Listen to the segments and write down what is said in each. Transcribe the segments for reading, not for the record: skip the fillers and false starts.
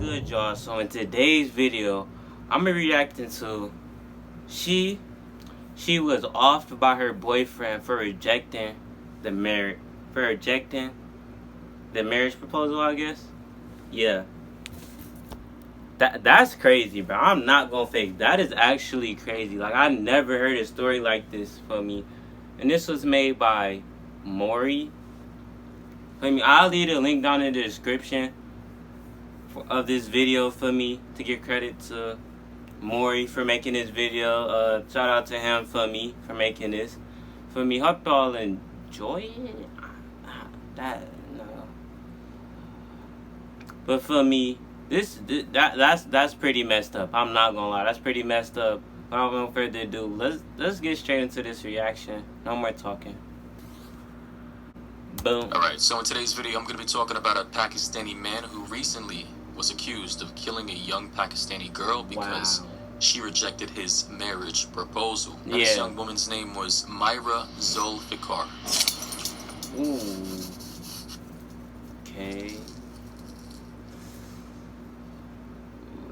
Good, y'all. So in today's video, I'm gonna be reacting to she was offed by her boyfriend for rejecting the marriage proposal, I guess. Yeah. That's crazy, bro. I'm not gonna fake. That is actually crazy. Like, I never heard a story like this for me. And this was made by Maury. I'll leave the link down in the description of this video for me, to give credit to Maury for making this video. Shout out to him for making this for me. Hope y'all enjoy it. No. But for me, that's pretty messed up. I'm not gonna lie, that's pretty messed up. Without no further ado, let's get straight into this reaction. No more talking. Boom. Alright, so in today's video, I'm going to be talking about a Pakistani man who recently was accused of killing a young Pakistani girl because she rejected his marriage proposal. And this young woman's name was Myra Zulfikar. Ooh. Okay.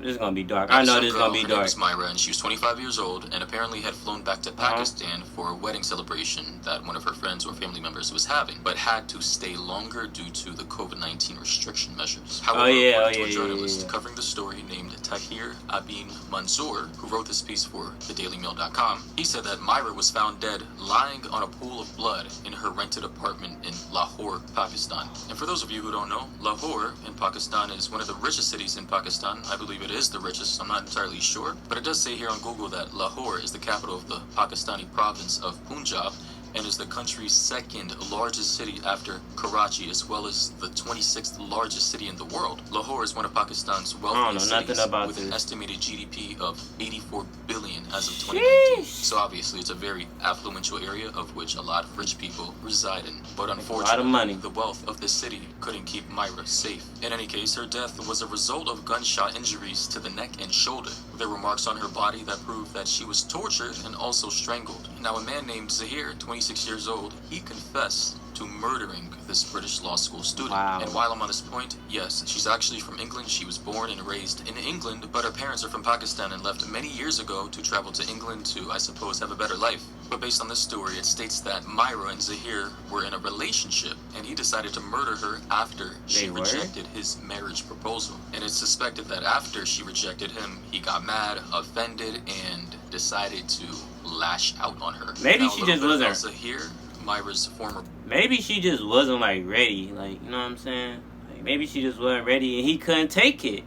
This is gonna be dark. I know this is gonna be dark. Her name is Myra, and she was 25 years old, and apparently had flown back to Pakistan for a wedding celebration that one of her friends or family members was having, but had to stay longer due to the COVID-19 restriction measures. However, according to a journalist covering the story named Tahir Abin Manzoor, who wrote this piece for thedailymail.com, he said that Myra was found dead, lying on a pool of blood in her rented apartment in Lahore, Pakistan. And for those of you who don't know, Lahore in Pakistan is one of the richest cities in Pakistan. I believe it is the richest, I'm not entirely sure, but it does say here on Google that Lahore is the capital of the Pakistani province of Punjab and is the country's second largest city after Karachi, as well as the 26th largest city in the world. Lahore is one of Pakistan's wealthiest cities with an estimated GDP of 84 billion as of 2019. So obviously it's a very affluential area of which a lot of rich people reside in. But unfortunately, the wealth of this city couldn't keep Myra safe. In any case, her death was a result of gunshot injuries to the neck and shoulder. There were marks on her body that proved that she was tortured and also strangled. Now, a man named Zahir, 26 years old, he confessed to murdering this British law school student. And while I'm on this point, yes, she's actually from England. She was born and raised in England, but her parents are from Pakistan and left many years ago to travel to England to, I suppose, have a better life. But based on this story, it states that Myra and Zahir were in a relationship, and he decided to murder her after she rejected his marriage proposal. And it's suspected that after she rejected him, he got mad, offended, and decided to lash out on her. Maybe she just wasn't. Zahir, Myra's former. Maybe she just wasn't like ready. Like, you know what I'm saying? Like, maybe she just wasn't ready and he couldn't take it.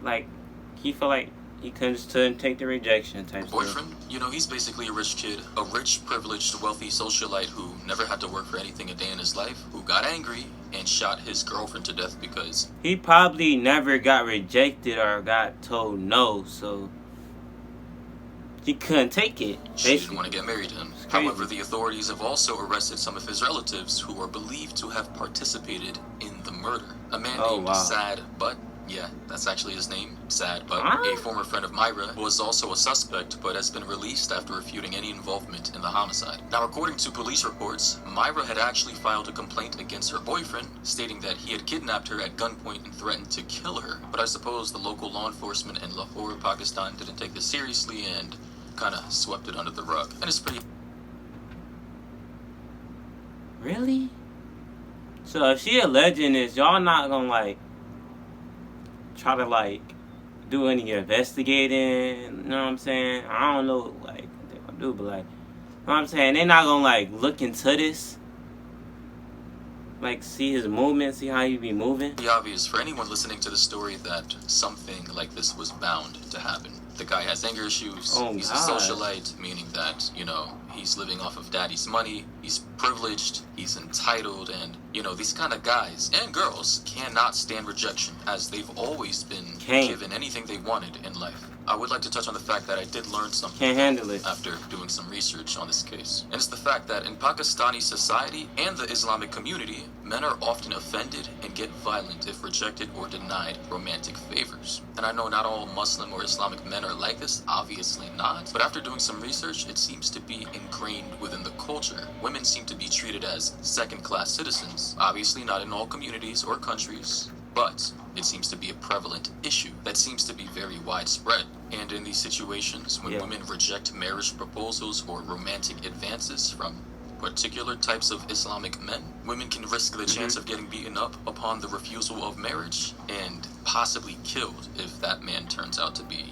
Like, he felt like he couldn't take the rejection type boyfriend. You know, he's basically a rich kid, a rich, privileged, wealthy socialite who never had to work for anything a day in his life, who got angry and shot his girlfriend to death because he probably never got rejected or got told no, so he couldn't take it. She didn't want to get married to him. However, the authorities have also arrested some of his relatives who are believed to have participated in the murder. A man named Sad Butt, yeah, that's actually his name, Sad Butt, a former friend of Myra, was also a suspect but has been released after refuting any involvement in the homicide. Now, according to police reports, Myra had actually filed a complaint against her boyfriend, stating that he had kidnapped her at gunpoint and threatened to kill her. But I suppose the local law enforcement in Lahore, Pakistan didn't take this seriously and kind of swept it under the rug. And it's pretty... Really? So if she alleging this, y'all not gonna like try to like do any investigating? You know what I'm saying? I don't know like what they gonna do, but like, you know what I'm saying? They not gonna like look into this, like see his movement, see how he be moving. It's obvious for anyone listening to the story that something like this was bound to happen. The guy has anger issues. He's a socialite, meaning that, you know, he's living off of daddy's money. He's privileged. He's entitled. And, you know, these kind of guys and girls cannot stand rejection, as they've always been given anything they wanted in life. I would like to touch on the fact that I did learn something after doing some research on this case. And it's the fact that in Pakistani society and the Islamic community, men are often offended and get violent if rejected or denied romantic favors. And I know not all Muslim or Islamic men are like this, obviously not. But after doing some research, it seems to be ingrained within the culture. Women seem to be treated as second-class citizens. Obviously not in all communities or countries. but it seems to be a prevalent issue that seems to be very widespread. And in these situations, when women reject marriage proposals or romantic advances from particular types of Islamic men, women can risk the chance of getting beaten up upon the refusal of marriage and possibly killed if that man turns out to be,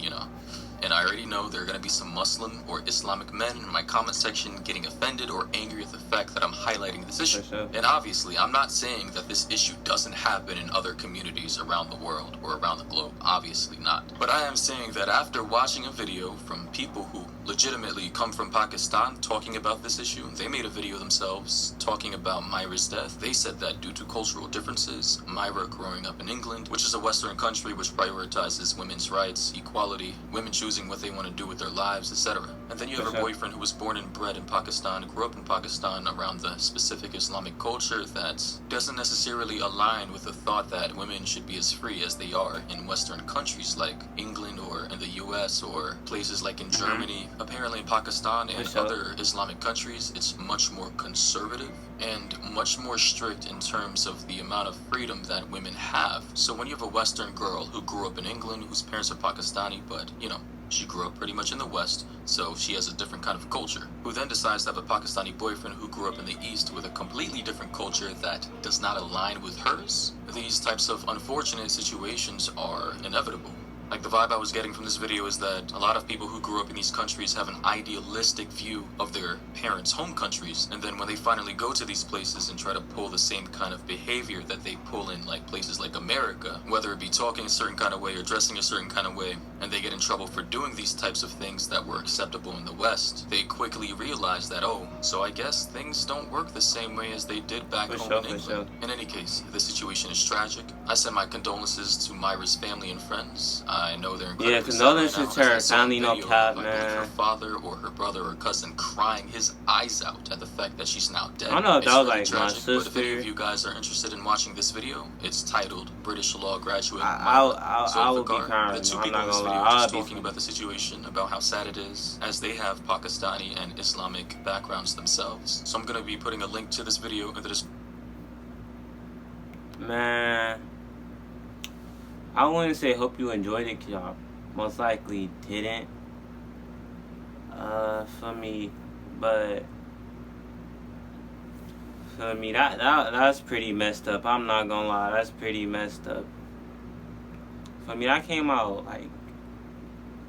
And I already know there are going to be some Muslim or Islamic men in my comment section getting offended or angry at the fact that I'm highlighting this issue. And obviously, I'm not saying that this issue doesn't happen in other communities around the world or around the globe. Obviously not. But I am saying that after watching a video from people who legitimately come from Pakistan talking about this issue, they made a video themselves talking about Myra's death. They said that due to cultural differences, Myra growing up in England, which is a Western country which prioritizes women's rights, equality, women choosing what they want to do with their lives, etc. And then you have a boyfriend who was born and bred in Pakistan, grew up in Pakistan around the specific Islamic culture that doesn't necessarily align with the thought that women should be as free as they are in Western countries like England or in the US or places like in Germany. Apparently in Pakistan and other Islamic countries, it's much more conservative and much more strict in terms of the amount of freedom that women have. So when you have a Western girl who grew up in England, whose parents are Pakistani, but, she grew up pretty much in the West, so she has a different kind of culture, who then decides to have a Pakistani boyfriend who grew up in the East with a completely different culture that does not align with hers. These types of unfortunate situations are inevitable. Like, the vibe I was getting from this video is that a lot of people who grew up in these countries have an idealistic view of their parents' home countries, and then when they finally go to these places and try to pull the same kind of behavior that they pull in like places like America, whether it be talking a certain kind of way or dressing a certain kind of way, and they get in trouble for doing these types of things that were acceptable in the West, they quickly realize that, oh, so I guess things don't work the same way as they did back home in England. In any case, the situation is tragic. I send my condolences to Myra's family and friends. I know they're incredibly condolences to her family, no cap, man. Her father or her brother or cousin crying his eyes out at the fact that she's now dead. I don't know if that was really like tragic, my sister. But if any of you guys are interested in watching this video, it's titled British Law Graduate. I will be crying. The two I'm people not in this gonna video lie. are just talking about the situation, about how sad it is, as they have Pakistani and Islamic backgrounds themselves. So I'm gonna be putting a link to this video in the description. Man, I wouldn't say hope you enjoyed it, 'cause y'all most likely didn't. For me, but for me, that's pretty messed up. I'm not gonna lie, that's pretty messed up. For me, that came out like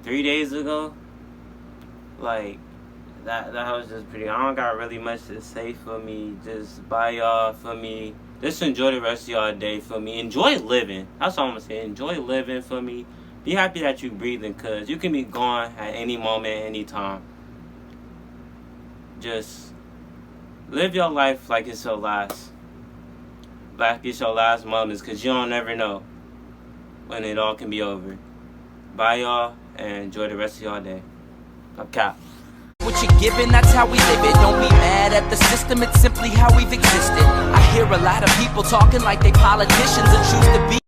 3 days ago. Like that was just pretty. I don't got really much to say. For me, just bye y'all. For me, just enjoy the rest of y'all day. For me, enjoy living. That's all I'm gonna say. Enjoy living. For me, be happy that you breathing, cause you can be gone at any moment, anytime. Just live your life like it's your last. Like it's your last moments, cause you don't ever know when it all can be over. Bye y'all, and enjoy the rest of y'all day. Okay. What you're given, that's how we live it. Don't be mad at the system, it's simply how we've existed. I hear a lot of people talking like they politicians and choose to be